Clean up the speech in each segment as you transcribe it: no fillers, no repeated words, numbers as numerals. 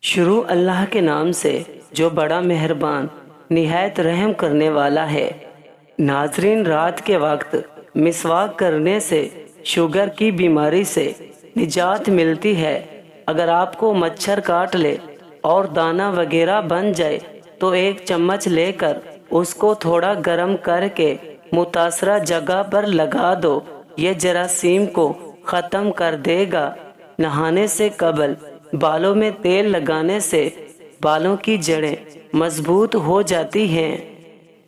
شروع اللہ کے نام سے جو بڑا مہربان نہایت رحم کرنے والا ہے۔ ناظرین، رات کے وقت مسواک کرنے سے شوگر کی بیماری سے نجات ملتی ہے۔ اگر آپ کو مچھر کاٹ لے اور دانہ وغیرہ بن جائے تو ایک چمچ لے کر اس کو تھوڑا گرم کر کے متاثرہ جگہ پر لگا دو، یہ جراثیم کو ختم کر دے گا۔ نہانے سے قبل بالوں میں تیل لگانے سے بالوں کی جڑیں مضبوط ہو جاتی ہیں۔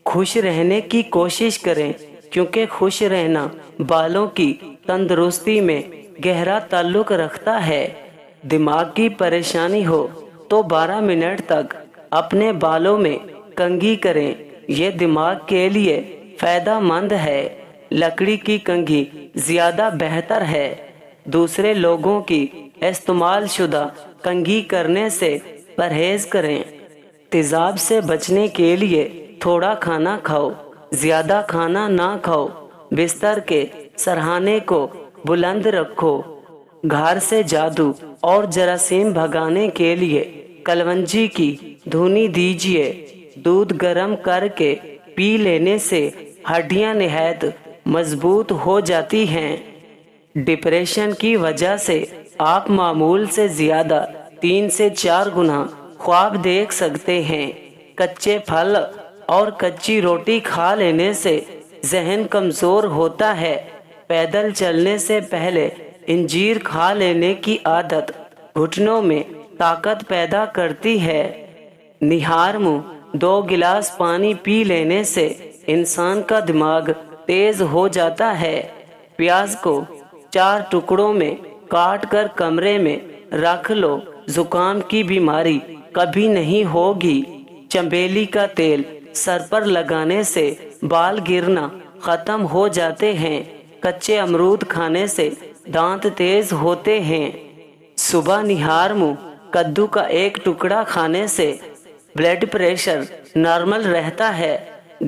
خوش رہنے کی کوشش کریں، کیونکہ خوش رہنا بالوں کی تندرستی میں گہرا تعلق رکھتا ہے۔ دماغ کی پریشانی ہو تو 12 منٹ تک اپنے بالوں میں کنگھی کریں، یہ دماغ کے لیے فائدہ مند ہے۔ لکڑی کی کنگھی زیادہ بہتر ہے۔ دوسرے لوگوں کی استعمال شدہ کنگھی کرنے سے پرہیز کریں۔ تیزاب سے بچنے کے لیے تھوڑا کھانا کھاؤ، زیادہ کھانا نہ کھاؤ۔ بستر کے سرہانے کو بلند رکھو۔ گھر سے جادو اور جراثیم بھگانے کے لیے کلونجی کی دھونی دیجیے۔ دودھ گرم کر کے پی لینے سے ہڈیاں نہایت مضبوط ہو جاتی ہیں۔ ڈپریشن کی وجہ سے آپ معمول سے زیادہ 3 سے 4 گنا خواب دیکھ سکتے ہیں۔ کچے پھل اور کچی روٹی کھا لینے سے ذہن کمزور ہوتا ہے۔ پیدل چلنے سے پہلے انجیر کھا لینے کی عادت گھٹنوں میں طاقت پیدا کرتی ہے۔ نہار منہ 2 گلاس پانی پی لینے سے انسان کا دماغ تیز ہو جاتا ہے۔ پیاز کو 4 ٹکڑوں میں کاٹ کر کمرے میں رکھ لو، زکام کی بیماری کبھی نہیں ہوگی۔ چنبیلی کا تیل سر پر لگانے سے بال گرنا ختم ہو جاتے ہیں۔ کچے امرود کھانے سے دانت تیز ہوتے ہیں۔ صبح نہار منہ کدو کا 1 ٹکڑا کھانے سے بلڈ پریشر نارمل رہتا ہے۔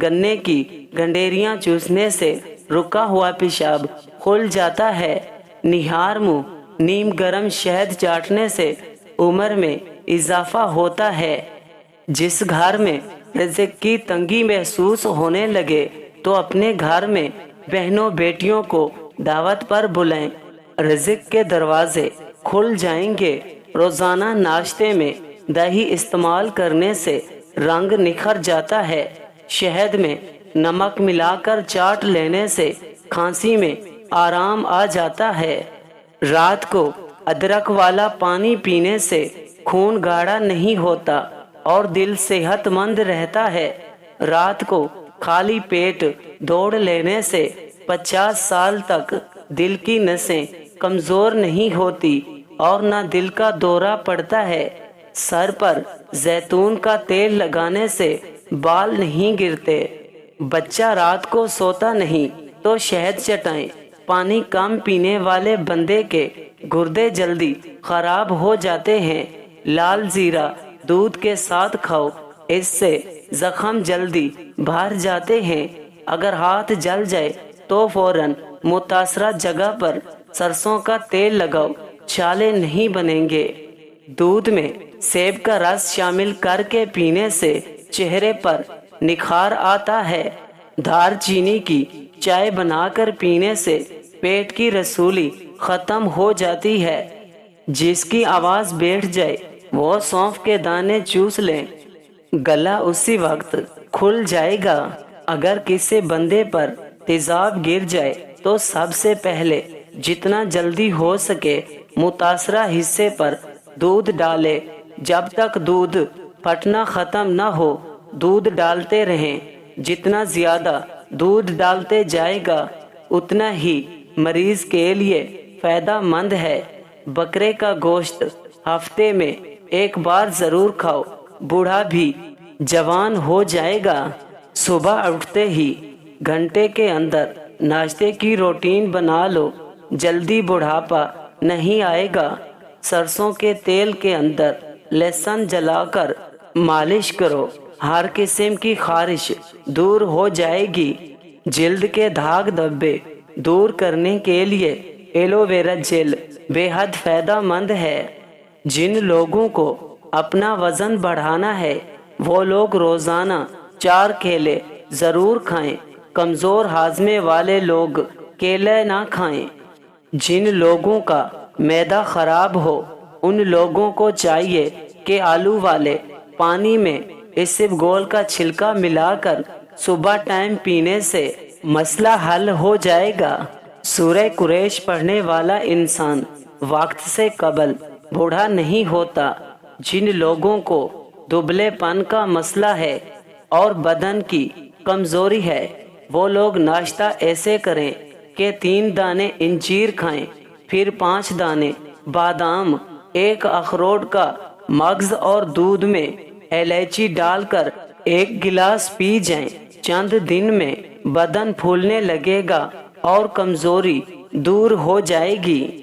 گنے کی گنڈیریاں چوسنے سے رکا ہوا پیشاب کھل جاتا ہے۔ نہار منہ نیم گرم شہد چاٹنے سے عمر میں اضافہ ہوتا ہے۔ جس گھر میں رزق کی تنگی محسوس ہونے لگے تو اپنے گھر میں بہنوں بیٹیوں کو دعوت پر بلائیں، رزق کے دروازے کھل جائیں گے۔ روزانہ ناشتے میں دہی استعمال کرنے سے رنگ نکھر جاتا ہے۔ شہد میں نمک ملا کر چاٹ لینے سے کھانسی میں آرام آ جاتا ہے۔ رات کو ادرک والا پانی پینے سے خون گاڑھا نہیں ہوتا اور دل صحت مند رہتا ہے۔ رات کو خالی پیٹ دوڑ لینے سے 50 سال تک دل کی نسیں کمزور نہیں ہوتی اور نہ دل کا دورہ پڑتا ہے۔ سر پر زیتون کا تیل لگانے سے بال نہیں گرتے۔ بچہ رات کو سوتا نہیں تو شہد چٹائیں۔ پانی کم پینے والے بندے کے گردے جلدی خراب ہو جاتے ہیں۔ لال زیرہ دودھ کے ساتھ کھاؤ، اس سے زخم جلدی بھر جاتے ہیں۔ اگر ہاتھ جل جائے تو فوراً متاثرہ جگہ پر سرسوں کا تیل لگاؤ، چھالے نہیں بنیں گے۔ دودھ میں سیب کا رس شامل کر کے پینے سے چہرے پر نکھار آتا ہے۔ دار چینی کی چائے بنا کر پینے سے پیٹ کی رسولی ختم ہو جاتی ہے۔ جس کی آواز بیٹھ جائے وہ سونف کے دانے چوس لیں، گلا اسی وقت کھل جائے گا۔ اگر کسی بندے پر تیزاب گر جائے تو سب سے پہلے جتنا جلدی ہو سکے متاثرہ حصے پر دودھ ڈالے۔ جب تک دودھ پھٹنا ختم نہ ہو دودھ ڈالتے رہیں۔ جتنا زیادہ دودھ ڈالتے جائے گا اتنا ہی مریض کے لیے فائدہ مند ہے۔ بکرے کا گوشت ہفتے میں 1 بار ضرور کھاؤ، بوڑھا بھی جوان ہو جائے گا۔ صبح اٹھتے ہی گھنٹے کے اندر ناشتے کی روٹین بنا لو، جلدی بڑھاپا نہیں آئے گا۔ سرسوں کے تیل کے اندر لہسن جلا کر مالش کرو، ہر قسم کی خارش دور ہو جائے گی۔ جلد کے داغ دھبے دور کرنے کے لیے ایلو ویرا جیل بے حد فائدہ مند ہے۔ جن لوگوں کو اپنا وزن بڑھانا ہے وہ لوگ روزانہ 4 کیلے ضرور کھائیں۔ کمزور ہاضمے والے لوگ کیلے نہ کھائیں۔ جن لوگوں کا معدہ خراب ہو ان لوگوں کو چاہیے کہ آلو والے پانی میں اسبگول کا چھلکا ملا کر صبح ٹائم پینے سے مسئلہ حل ہو جائے گا۔ سورہ قریش پڑھنے والا انسان وقت سے قبل بوڑھا نہیں ہوتا۔ جن لوگوں کو دبلے پن کا مسئلہ ہے اور بدن کی کمزوری ہے وہ لوگ ناشتہ ایسے کریں کہ 3 دانے انجیر کھائیں، پھر 5 دانے بادام، 1 اخروٹ کا مغز اور دودھ میں الائچی ڈال کر 1 گلاس پی جائیں۔ چند دن میں بدن پھولنے لگے گا اور کمزوری دور ہو جائے گی۔